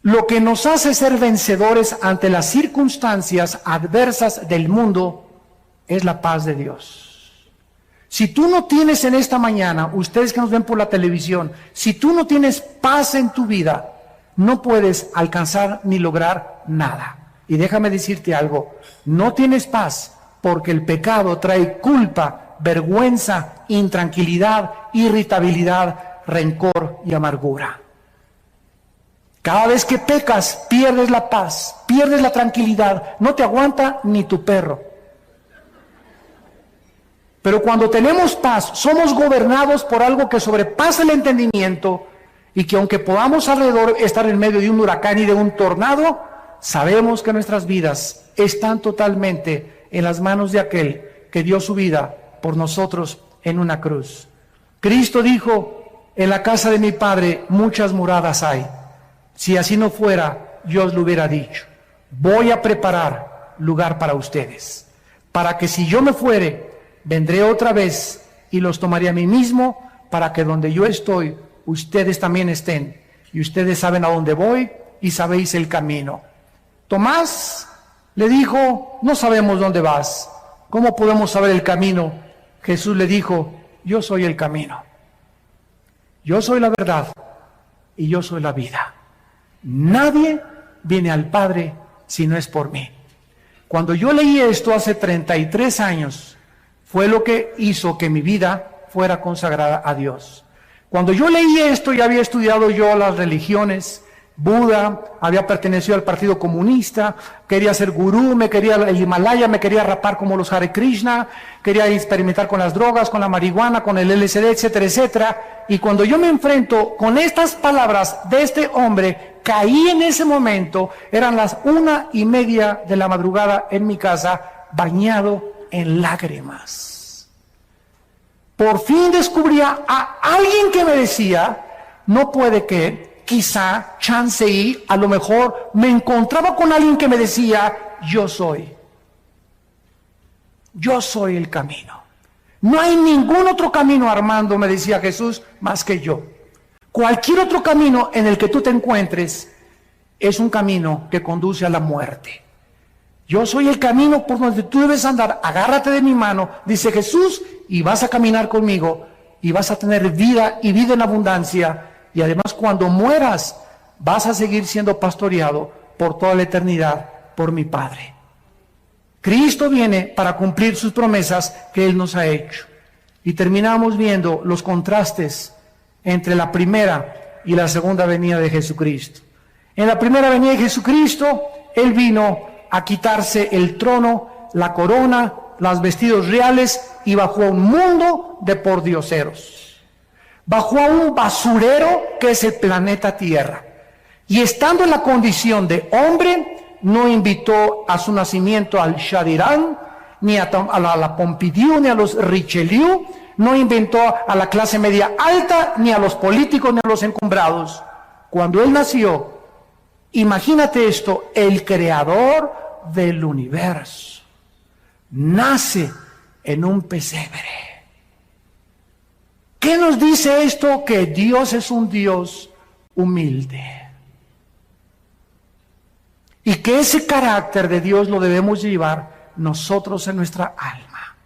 Lo que nos hace ser vencedores ante las circunstancias adversas del mundo es la paz de Dios. Si tú no tienes en esta mañana, ustedes que nos ven por la televisión, si tú no tienes paz en tu vida, no puedes alcanzar ni lograr nada. Y déjame decirte algo, no tienes paz porque el pecado trae culpa, vergüenza, intranquilidad, irritabilidad, rencor y amargura. Cada vez que pecas, pierdes la paz, pierdes la tranquilidad, no te aguanta ni tu perro. Pero cuando tenemos paz, somos gobernados por algo que sobrepasa el entendimiento y que aunque podamos alrededor estar en medio de un huracán y de un tornado, sabemos que nuestras vidas están totalmente en las manos de aquel que dio su vida por nosotros en una cruz. Cristo dijo, en la casa de mi Padre muchas moradas hay. Si así no fuera, yo os lo hubiera dicho. Voy a preparar lugar para ustedes, para que si yo me fuere, vendré otra vez y los tomaré a mí mismo, para que donde yo estoy, ustedes también estén. Y ustedes saben a dónde voy y sabéis el camino. Tomás le dijo, no sabemos dónde vas. ¿Cómo podemos saber el camino? Jesús le dijo, yo soy el camino. Yo soy la verdad y yo soy la vida. Nadie viene al Padre si no es por mí. Cuando yo leí esto hace 33 años, fue lo que hizo que mi vida fuera consagrada a Dios. Cuando yo leí esto, ya había estudiado yo las religiones, Buda, había pertenecido al Partido Comunista, quería ser gurú, me quería el Himalaya, me quería rapar como los Hare Krishna, quería experimentar con las drogas, con la marihuana, con el LSD, etcétera, etcétera. Y cuando yo me enfrento con estas palabras de este hombre, caí en ese momento, eran las 1:30 de la madrugada en mi casa, bañado en lágrimas. Por fin descubría a alguien que me decía, no puede que, quizá, chance y, a lo mejor, me encontraba con alguien que me decía, yo soy el camino. No hay ningún otro camino, Armando, me decía Jesús, más que yo. Cualquier otro camino en el que tú te encuentres es un camino que conduce a la muerte. Yo soy el camino por donde tú debes andar, agárrate de mi mano, dice Jesús, y vas a caminar conmigo, y vas a tener vida y vida en abundancia, y además cuando mueras, vas a seguir siendo pastoreado por toda la eternidad por mi Padre. Cristo viene para cumplir sus promesas que Él nos ha hecho. Y terminamos viendo los contrastes entre la primera y la segunda venida de Jesucristo. En la primera venida de Jesucristo, Él vino a quitarse el trono, la corona, los vestidos reales y bajó a un mundo de pordioseros. Bajó a un basurero que es el planeta Tierra. Y estando en la condición de hombre, no invitó a su nacimiento al Chadirán, ni a la Pompidou, ni a los Richelieu, no inventó a la clase media alta, ni a los políticos, ni a los encumbrados. Cuando Él nació, imagínate esto, el creador del universo nace en un pesebre. ¿Qué nos dice esto? Que Dios es un Dios humilde. Y que ese carácter de Dios lo debemos llevar nosotros en nuestra alma.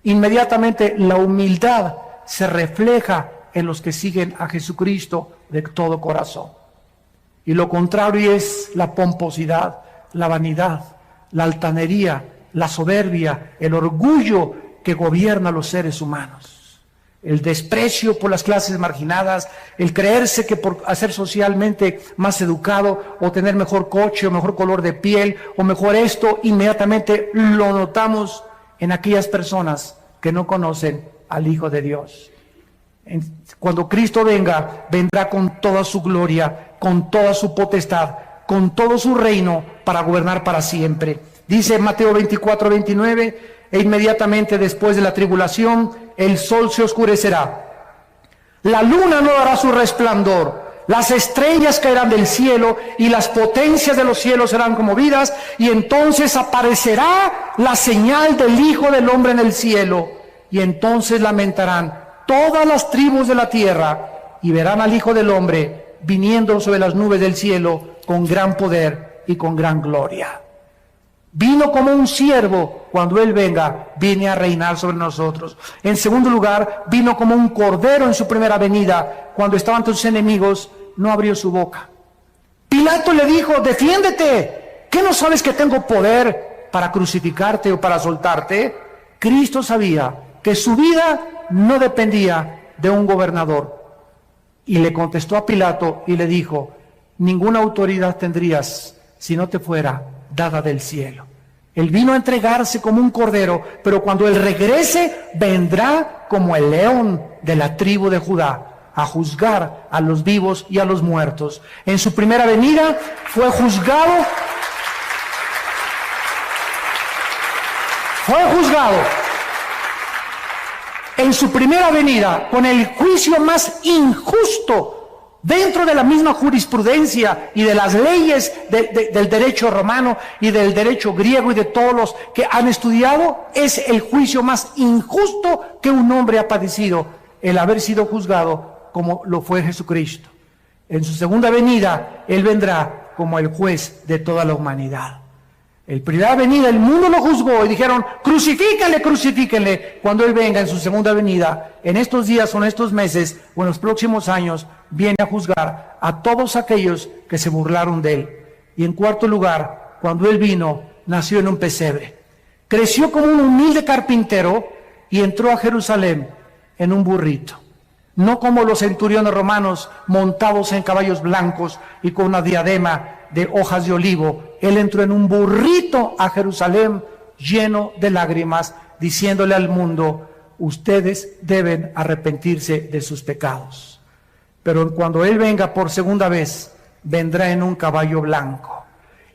Inmediatamente la humildad se refleja en los que siguen a Jesucristo de todo corazón. Y lo contrario es la pomposidad, la vanidad, la altanería, la soberbia, el orgullo que gobierna a los seres humanos. El desprecio por las clases marginadas, el creerse que por ser socialmente más educado o tener mejor coche o mejor color de piel o mejor esto, inmediatamente lo notamos en aquellas personas que no conocen al Hijo de Dios. Cuando Cristo venga, vendrá con toda su gloria, con toda su potestad, con todo su reino para gobernar para siempre. Dice Mateo 24:29, e inmediatamente después de la tribulación, el sol se oscurecerá, la luna no dará su resplandor, las estrellas caerán del cielo y las potencias de los cielos serán conmovidas, y entonces aparecerá la señal del Hijo del Hombre en el cielo, y entonces lamentarán todas las tribus de la tierra y verán al Hijo del Hombre viniendo sobre las nubes del cielo con gran poder y con gran gloria. Vino como un siervo, cuando Él venga, viene a reinar sobre nosotros. En segundo lugar, vino como un cordero en su primera venida, cuando estaban ante sus enemigos, no abrió su boca. Pilato le dijo, defiéndete, ¿qué no sabes que tengo poder para crucificarte o para soltarte? Cristo sabía que su vida no dependía de un gobernador. Y le contestó a Pilato y le dijo, ninguna autoridad tendrías si no te fuera dada del cielo. Él vino a entregarse como un cordero, pero cuando Él regrese, vendrá como el león de la tribu de Judá, a juzgar a los vivos y a los muertos. En su primera venida fue juzgado. En su primera venida, con el juicio más injusto dentro de la misma jurisprudencia y de las leyes del derecho romano y del derecho griego y de todos los que han estudiado, es el juicio más injusto que un hombre ha padecido, el haber sido juzgado como lo fue Jesucristo. En su segunda venida, Él vendrá como el juez de toda la humanidad. En primera venida el mundo lo juzgó y dijeron, crucifíquenle, crucifíquenle. Cuando Él venga en su segunda venida, en estos días o en estos meses o en los próximos años, viene a juzgar a todos aquellos que se burlaron de Él. Y en cuarto lugar, cuando Él vino, nació en un pesebre. Creció como un humilde carpintero y entró a Jerusalén en un burrito. No como los centuriones romanos montados en caballos blancos y con una diadema de hojas de olivo. Él entró en un burrito a Jerusalén lleno de lágrimas, diciéndole al mundo, ustedes deben arrepentirse de sus pecados. Pero cuando Él venga por segunda vez, vendrá en un caballo blanco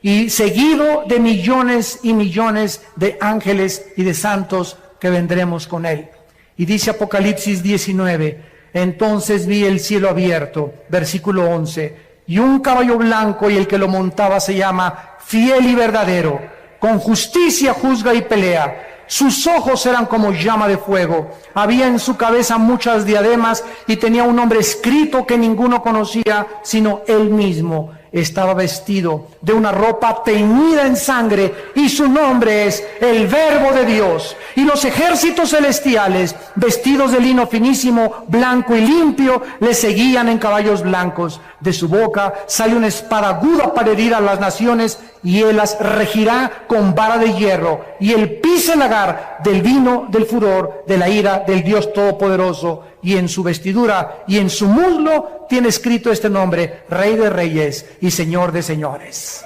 y seguido de millones y millones de ángeles y de santos que vendremos con Él. Y dice Apocalipsis 19, entonces vi el cielo abierto, versículo 11, y un caballo blanco, y el que lo montaba se llama Fiel y Verdadero, con justicia juzga y pelea. Sus ojos eran como llama de fuego, había en su cabeza muchas diademas y tenía un nombre escrito que ninguno conocía sino Él mismo. Estaba vestido de una ropa teñida en sangre y su nombre es el Verbo de Dios. Y los ejércitos celestiales, vestidos de lino finísimo, blanco y limpio, le seguían en caballos blancos. De su boca sale una espada aguda para herir a las naciones, y Él las regirá con vara de hierro, y Él pisa el lagar del vino del furor de la ira del Dios Todopoderoso. Y en su vestidura y en su muslo tiene escrito este nombre, Rey de Reyes y Señor de Señores.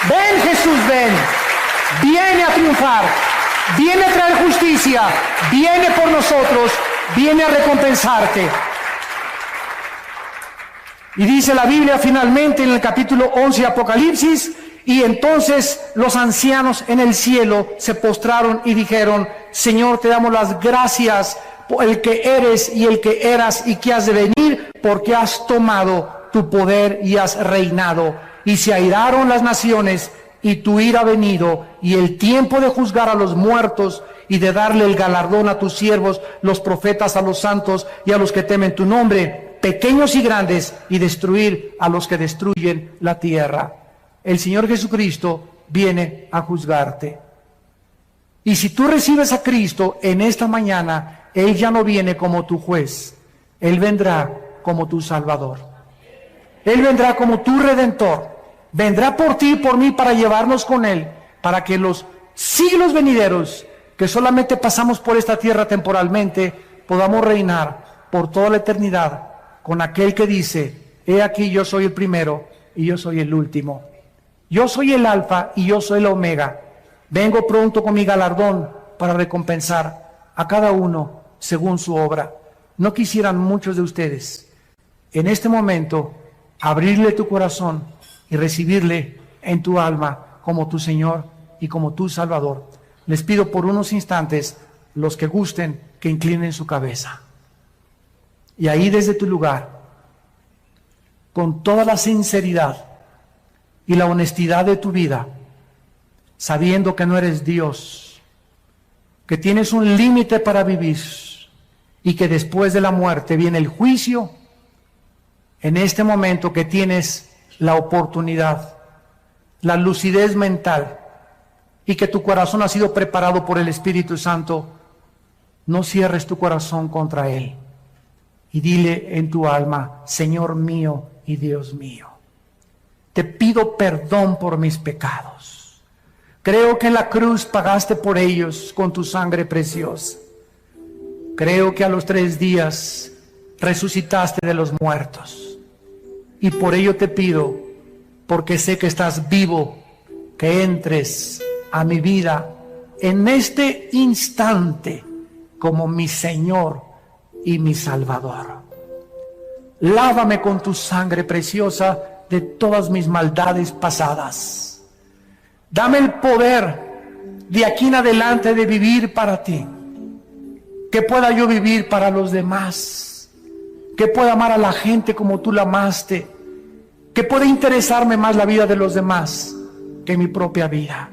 Ven Jesús, ven, viene a triunfar, viene a traer justicia, viene por nosotros, viene a recompensarte. Y dice la Biblia finalmente en el capítulo 11 de Apocalipsis, y entonces los ancianos en el cielo se postraron y dijeron, Señor, te damos las gracias por el que eres y el que eras y que has de venir, porque has tomado tu poder y has reinado. Y se airaron las naciones, y tu ira ha venido, y el tiempo de juzgar a los muertos y de darle el galardón a tus siervos, los profetas, a los santos y a los que temen tu nombre, pequeños y grandes, y destruir a los que destruyen la tierra. El Señor Jesucristo viene a juzgarte. Y si tú recibes a Cristo en esta mañana, Él ya no viene como tu juez, Él vendrá como tu Salvador. Él vendrá como tu Redentor. Vendrá por ti y por mí para llevarnos con Él, para que los siglos venideros, que solamente pasamos por esta tierra temporalmente, podamos reinar por toda la eternidad con aquel que dice, he aquí yo soy el primero y yo soy el último. Yo soy el alfa y yo soy el omega. Vengo pronto con mi galardón para recompensar a cada uno según su obra. No quisieran muchos de ustedes en este momento abrirle tu corazón y recibirle en tu alma como tu Señor y como tu Salvador. Les pido por unos instantes, los que gusten, que inclinen su cabeza. Y ahí desde tu lugar, con toda la sinceridad y la honestidad de tu vida, sabiendo que no eres Dios, que tienes un límite para vivir y que después de la muerte viene el juicio, en este momento que tienes la oportunidad la lucidez mental y que tu corazón ha sido preparado por el Espíritu Santo, no cierres tu corazón contra Él y dile en tu alma: Señor mío y Dios mío, te pido perdón por mis pecados. Creo que en la cruz pagaste por ellos con tu sangre preciosa. Creo que a los 3 días resucitaste de los muertos. Y por ello te pido, porque sé que estás vivo, que entres a mi vida en este instante como mi Señor y mi Salvador. Lávame con tu sangre preciosa de todas mis maldades pasadas. Dame el poder de aquí en adelante de vivir para ti. Que pueda yo vivir para los demás. Que pueda amar a la gente como tú la amaste. Que pueda interesarme más la vida de los demás que mi propia vida.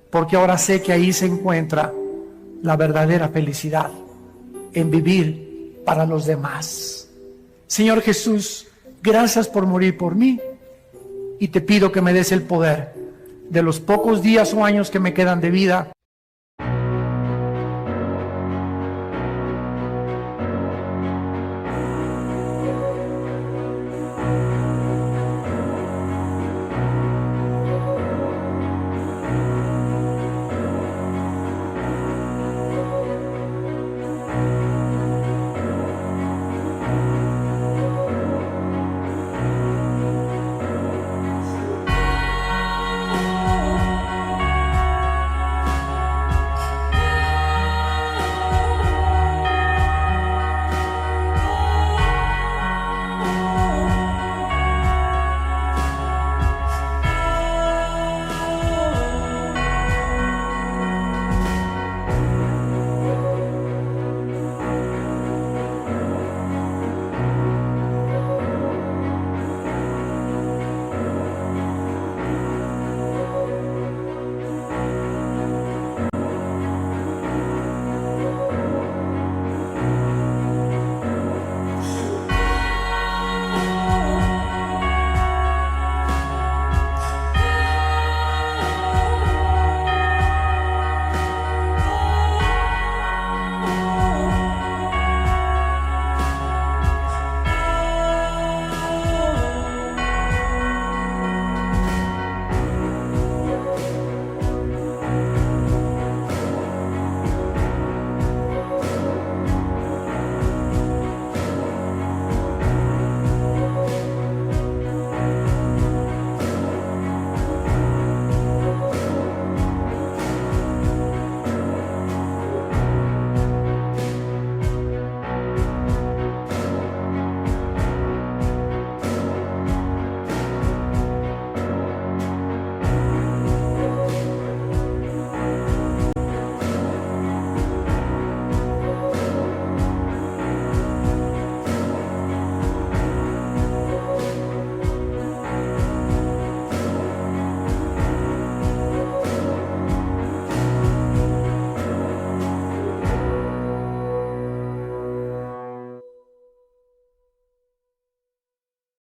Porque ahora sé que ahí se encuentra la verdadera felicidad, en vivir para los demás. Señor Jesús, gracias por morir por mí, y te pido que me des el poder de los pocos días o años que me quedan de vida,